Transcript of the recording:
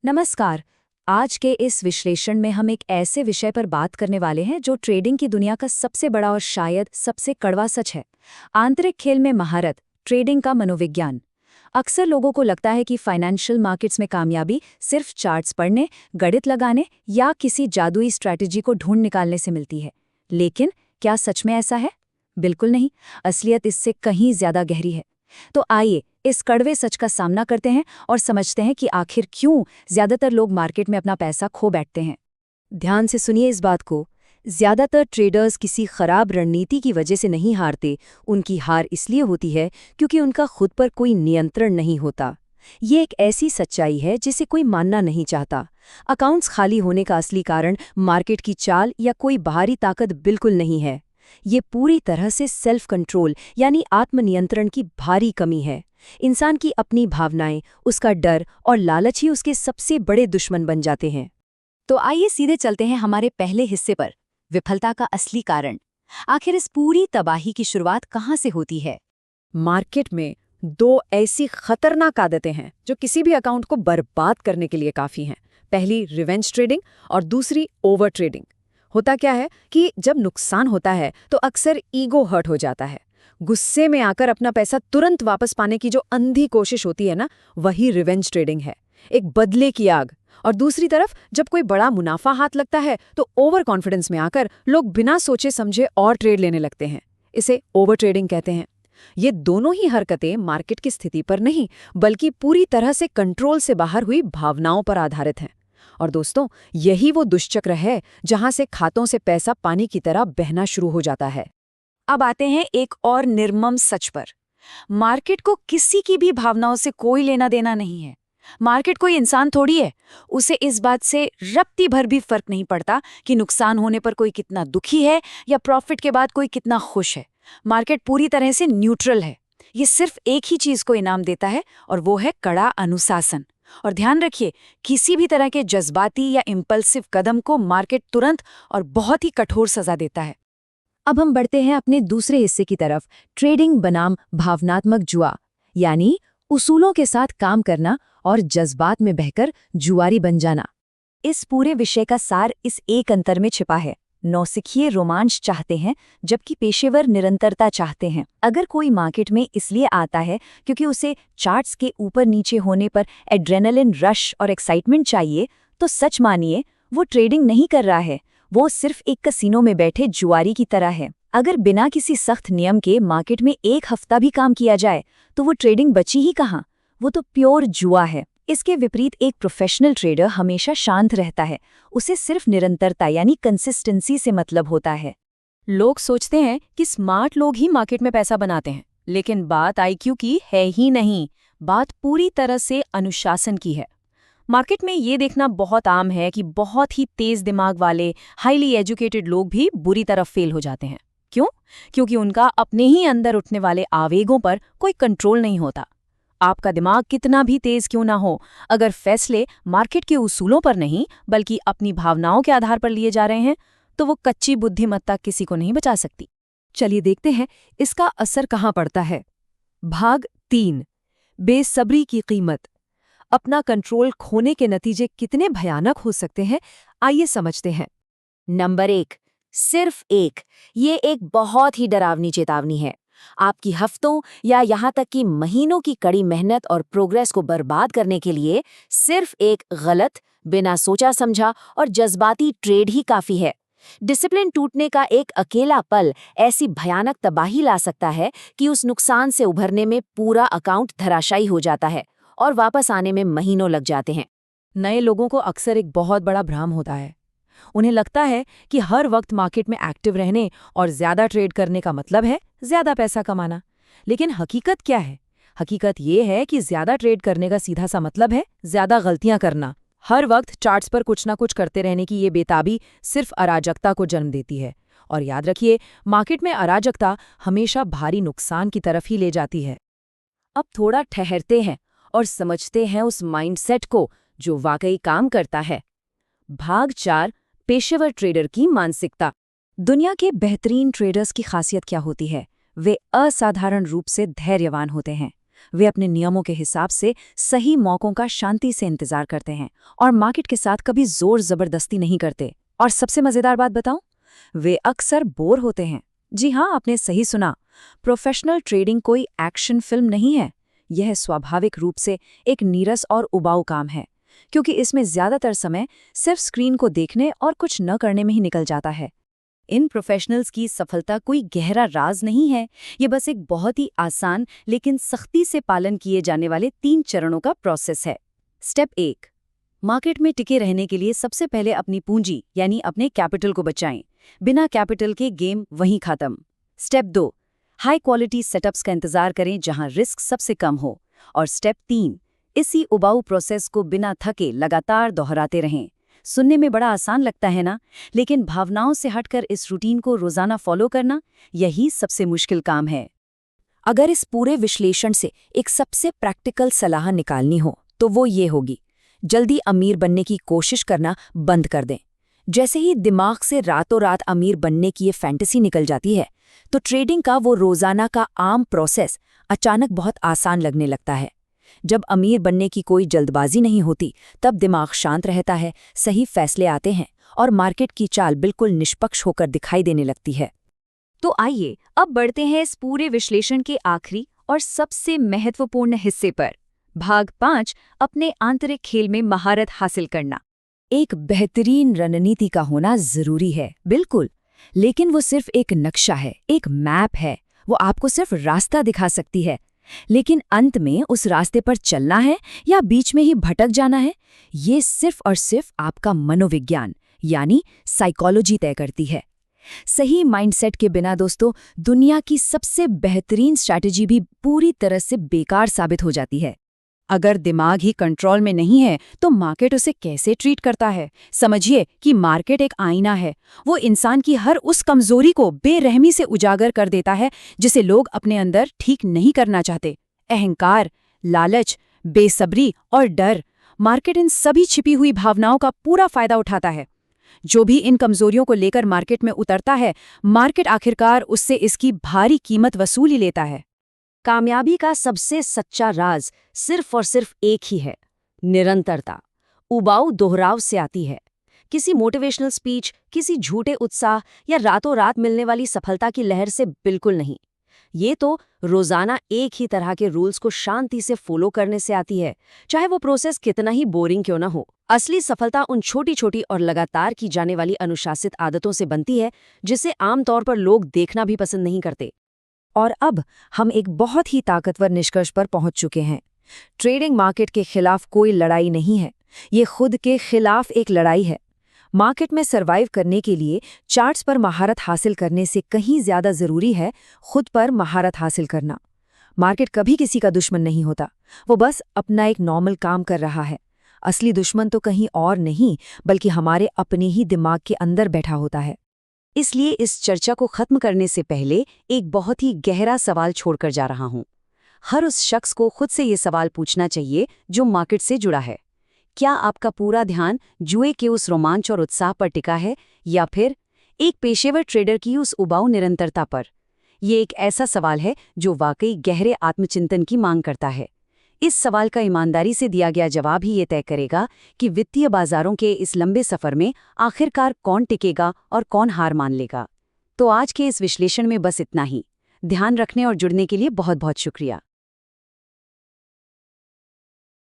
नमस्कार। आज के इस विश्लेषण में हम एक ऐसे विषय पर बात करने वाले हैं जो ट्रेडिंग की दुनिया का सबसे बड़ा और शायद सबसे कड़वा सच है। आंतरिक खेल में महारत, ट्रेडिंग का मनोविज्ञान। अक्सर लोगों को लगता है कि फाइनेंशियल मार्केट्स में कामयाबी सिर्फ चार्ट्स पढ़ने, गणित लगाने या किसी जादुई स्ट्रैटेजी को ढूंढ निकालने से मिलती है। लेकिन क्या सच में ऐसा है? बिल्कुल नहीं। असलियत इससे कहीं ज्यादा गहरी है। तो आइए इस कड़वे सच का सामना करते हैं और समझते हैं कि आखिर क्यों ज्यादातर लोग मार्केट में अपना पैसा खो बैठते हैं। ध्यान से सुनिए इस बात को। ज्यादातर ट्रेडर्स किसी खराब रणनीति की वजह से नहीं हारते, उनकी हार इसलिए होती है क्योंकि उनका खुद पर कोई नियंत्रण नहीं होता। ये एक ऐसी सच्चाई है जिसे कोई मानना नहीं चाहता। अकाउंट्स खाली होने का असली कारण मार्केट की चाल या कोई बाहरी ताकत बिल्कुल नहीं है। ये पूरी तरह से सेल्फ कंट्रोल यानी आत्मनियंत्रण की भारी कमी है। इंसान की अपनी भावनाएं, उसका डर और लालच ही उसके सबसे बड़े दुश्मन बन जाते हैं। तो आइए सीधे चलते हैं हमारे पहले हिस्से पर, विफलता का असली कारण। आखिर इस पूरी तबाही की शुरुआत कहाँ से होती है? मार्केट में दो ऐसी खतरनाक आदतें हैं जो किसी भी अकाउंट को बर्बाद करने के लिए काफी हैं। पहली रिवेंज ट्रेडिंग और दूसरी ओवर ट्रेडिंग। होता क्या है कि जब नुकसान होता है तो अक्सर ईगो हर्ट हो जाता है। गुस्से में आकर अपना पैसा तुरंत वापस पाने की जो अंधी कोशिश होती है ना, वही रिवेंज ट्रेडिंग है, एक बदले की आग। और दूसरी तरफ जब कोई बड़ा मुनाफा हाथ लगता है तो ओवर कॉन्फिडेंस में आकर लोग बिना सोचे समझे और ट्रेड लेने लगते हैं। इसे ओवर ट्रेडिंग कहते हैं। ये दोनों ही हरकतें मार्केट की स्थिति पर नहीं बल्कि पूरी तरह से कंट्रोल से बाहर हुई भावनाओं पर आधारित हैं। और दोस्तों, यही वो दुष्चक्र है जहां से खातों से पैसा पानी की तरह बहना शुरू हो जाता है। अब आते हैं एक और निर्मम सच पर। मार्केट को किसी की भी भावनाओं से कोई लेना देना नहीं है। मार्केट कोई इंसान थोड़ी है। उसे इस बात से रत्ती भर भी फर्क नहीं पड़ता कि नुकसान होने पर कोई कितना दुखी है या प्रॉफिट के बाद कोई कितना खुश है। मार्केट पूरी तरह से न्यूट्रल है। ये सिर्फ एक ही चीज को इनाम देता है और वो है कड़ा अनुशासन। और ध्यान रखिए, किसी भी तरह के जज्बाती या इम्पल्सिव कदम को मार्केट तुरंत और बहुत ही कठोर सजा देता है। अब हम बढ़ते हैं अपने दूसरे हिस्से की तरफ, ट्रेडिंग बनाम भावनात्मक जुआ, यानी उसूलों के साथ काम करना और जज्बात में बहकर जुआरी बन जाना। इस पूरे विषय का सार इस एक अंतर में छिपा है। नौसिखिए रोमांच चाहते हैं जबकि पेशेवर निरंतरता चाहते हैं। अगर कोई मार्केट में इसलिए आता है क्योंकि उसे चार्ट्स के ऊपर नीचे होने पर एड्रेनलिन रश और एक्साइटमेंट चाहिए, तो सच मानिए वो ट्रेडिंग नहीं कर रहा है, वो सिर्फ एक कसिनो में बैठे जुआरी की तरह है। अगर बिना किसी सख्त नियम के मार्केट में एक हफ्ता भी काम किया जाए तो वो ट्रेडिंग बची ही कहाँ, वो तो प्योर जुआ है। इसके विपरीत एक प्रोफेशनल ट्रेडर हमेशा शांत रहता है। उसे सिर्फ निरंतरता यानी कंसिस्टेंसी से मतलब होता है। लोग सोचते हैं कि स्मार्ट लोग ही मार्केट में पैसा बनाते हैं, लेकिन बात आईक्यू की है ही नहीं। बात पूरी तरह से अनुशासन की है। मार्केट में ये देखना बहुत आम है कि बहुत ही तेज दिमाग वाले हाईली एजुकेटेड लोग भी बुरी तरह फेल हो जाते हैं। क्यों? क्योंकि उनका अपने ही अंदर उठने वाले आवेगों पर कोई कंट्रोल नहीं होता। आपका दिमाग कितना भी तेज क्यों ना हो, अगर फैसले मार्केट के उसूलों पर नहीं बल्कि अपनी भावनाओं के आधार पर लिए जा रहे हैं तो वो कच्ची बुद्धिमत्ता किसी को नहीं बचा सकती। चलिए देखते हैं इसका असर कहाँ पड़ता है। भाग 3, बेसब्री की कीमत। अपना कंट्रोल खोने के नतीजे कितने भयानक हो सकते हैं, आइए समझते हैं। नंबर 1, सिर्फ एक। ये एक बहुत ही डरावनी चेतावनी है। आपकी हफ्तों या यहाँ तक कि महीनों की कड़ी मेहनत और प्रोग्रेस को बर्बाद करने के लिए सिर्फ एक गलत, बिना सोचा समझा और जज्बाती ट्रेड ही काफी है। डिसिप्लिन टूटने का एक अकेला पल ऐसी भयानक तबाही ला सकता है कि उस नुकसान से उभरने में पूरा अकाउंट धराशायी हो जाता है और वापस आने में महीनों लग जाते हैं। नए लोगों को अक्सर एक बहुत बड़ा भ्रम होता है। उन्हें लगता है कि हर वक्त मार्केट में एक्टिव रहने और ज्यादा ट्रेड करने का मतलब है ज्यादा पैसा कमाना। लेकिन हकीकत क्या है? हकीकत ये है कि ज्यादा ट्रेड करने का सीधा सा मतलब है ज्यादा गलतियां करना। हर वक्त चार्ट्स पर कुछ ना कुछ करते रहने की ये बेताबी सिर्फ अराजकता को जन्म देती है। और याद रखिए, मार्केट में अराजकता हमेशा भारी नुकसान की तरफ ही ले जाती है। अब थोड़ा ठहरते हैं और समझते हैं उस माइंडसेट को जो वाकई काम करता है। भाग 4, पेशेवर ट्रेडर की मानसिकता। दुनिया के बेहतरीन ट्रेडर्स की खासियत क्या होती है? वे असाधारण रूप से धैर्यवान होते हैं। वे अपने नियमों के हिसाब से सही मौकों का शांति से इंतजार करते हैं और मार्केट के साथ कभी जोर जबरदस्ती नहीं करते। और सबसे मजेदार बात बताऊं, वे अक्सर बोर होते हैं। जी हाँ, आपने सही सुना। प्रोफेशनल ट्रेडिंग कोई एक्शन फिल्म नहीं है। यह स्वाभाविक रूप से एक नीरस और उबाऊ काम है, क्योंकि इसमें ज्यादातर समय सिर्फ स्क्रीन को देखने और कुछ न करने में ही निकल जाता है। इन प्रोफेशनल्स की सफलता कोई गहरा राज नहीं है, ये बस एक बहुत ही आसान लेकिन सख्ती से पालन किए जाने वाले 3 चरणों का प्रोसेस है। स्टेप 1, मार्केट में टिके रहने के लिए सबसे पहले अपनी पूंजी यानी अपने कैपिटल को बचाएं। बिना कैपिटल के गेम वहीं खत्म। स्टेप 2, हाई क्वालिटी सेटअप्स का इंतजार करें जहां रिस्क सबसे कम हो। और स्टेप 3, इसी उबाऊ प्रोसेस को बिना थके लगातार दोहराते रहें। सुनने में बड़ा आसान लगता है ना, लेकिन भावनाओं से हटकर इस रूटीन को रोजाना फॉलो करना, यही सबसे मुश्किल काम है। अगर इस पूरे विश्लेषण से एक सबसे प्रैक्टिकल सलाह निकालनी हो तो वो ये होगी, जल्दी अमीर बनने की कोशिश करना बंद कर दें। जैसे ही दिमाग से रातों रात अमीर बनने की ये फैंटेसी निकल जाती है, तो ट्रेडिंग का वो रोजाना का आम प्रोसेस अचानक बहुत आसान लगने लगता है। जब अमीर बनने की कोई जल्दबाजी नहीं होती, तब दिमाग शांत रहता है, सही फैसले आते हैं और मार्केट की चाल बिल्कुल निष्पक्ष होकर दिखाई देने लगती है। तो आइए अब बढ़ते हैं इस पूरे विश्लेषण के आखिरी और सबसे महत्वपूर्ण हिस्से पर। भाग 5, अपने आंतरिक खेल में महारत हासिल करना। एक बेहतरीन रणनीति का होना जरूरी है, बिल्कुल, लेकिन वो सिर्फ एक नक्शा है, एक मैप है। वो आपको सिर्फ रास्ता दिखा सकती है, लेकिन अंत में उस रास्ते पर चलना है या बीच में ही भटक जाना है, ये सिर्फ और सिर्फ आपका मनोविज्ञान यानी साइकोलॉजी तय करती है। सही माइंडसेट के बिना दोस्तों, दुनिया की सबसे बेहतरीन स्ट्रैटेजी भी पूरी तरह से बेकार साबित हो जाती है। अगर दिमाग ही कंट्रोल में नहीं है तो मार्केट उसे कैसे ट्रीट करता है? समझिए कि मार्केट एक आईना है। वो इंसान की हर उस कमजोरी को बेरहमी से उजागर कर देता है जिसे लोग अपने अंदर ठीक नहीं करना चाहते। अहंकार, लालच, बेसब्री और डर। मार्केट इन सभी छिपी हुई भावनाओं का पूरा फायदा उठाता है। जो भी इन कमजोरियों को लेकर मार्केट में उतरता है, मार्केट आखिरकार उससे इसकी भारी कीमत वसूल ही लेता है। कामयाबी का सबसे सच्चा राज सिर्फ और सिर्फ एक ही है, निरंतरता। उबाऊ दोहराव से आती है। किसी मोटिवेशनल स्पीच, किसी झूठे उत्साह या रातों रात मिलने वाली सफलता की लहर से बिल्कुल नहीं। ये तो रोजाना एक ही तरह के रूल्स को शांति से फॉलो करने से आती है, चाहे वो प्रोसेस कितना ही बोरिंग क्यों ना हो। असली सफलता उन छोटी छोटी और लगातार की जाने वाली अनुशासित आदतों से बनती है, जिसे आमतौर पर लोग देखना भी पसंद नहीं करते। और अब हम एक बहुत ही ताकतवर निष्कर्ष पर पहुंच चुके हैं। ट्रेडिंग मार्केट के खिलाफ कोई लड़ाई नहीं है, ये खुद के खिलाफ एक लड़ाई है। मार्केट में सर्वाइव करने के लिए चार्ट्स पर महारत हासिल करने से कहीं ज्यादा जरूरी है खुद पर महारत हासिल करना। मार्केट कभी किसी का दुश्मन नहीं होता, वो बस अपना एक नॉर्मल काम कर रहा है। असली दुश्मन तो कहीं और नहीं, बल्कि हमारे अपने ही दिमाग के अंदर बैठा होता है। इसलिए इस चर्चा को खत्म करने से पहले एक बहुत ही गहरा सवाल छोड़कर जा रहा हूं। हर उस शख्स को खुद से ये सवाल पूछना चाहिए जो मार्केट से जुड़ा है। क्या आपका पूरा ध्यान जुए के उस रोमांच और उत्साह पर टिका है, या फिर एक पेशेवर ट्रेडर की उस उबाऊ निरंतरता पर? ये एक ऐसा सवाल है जो वाकई गहरे आत्मचिंतन की मांग करता है। इस सवाल का ईमानदारी से दिया गया जवाब ही ये तय करेगा कि वित्तीय बाजारों के इस लंबे सफर में आखिरकार कौन टिकेगा और कौन हार मान लेगा। तो आज के इस विश्लेषण में बस इतना ही। ध्यान रखने और जुड़ने के लिए बहुत बहुत शुक्रिया।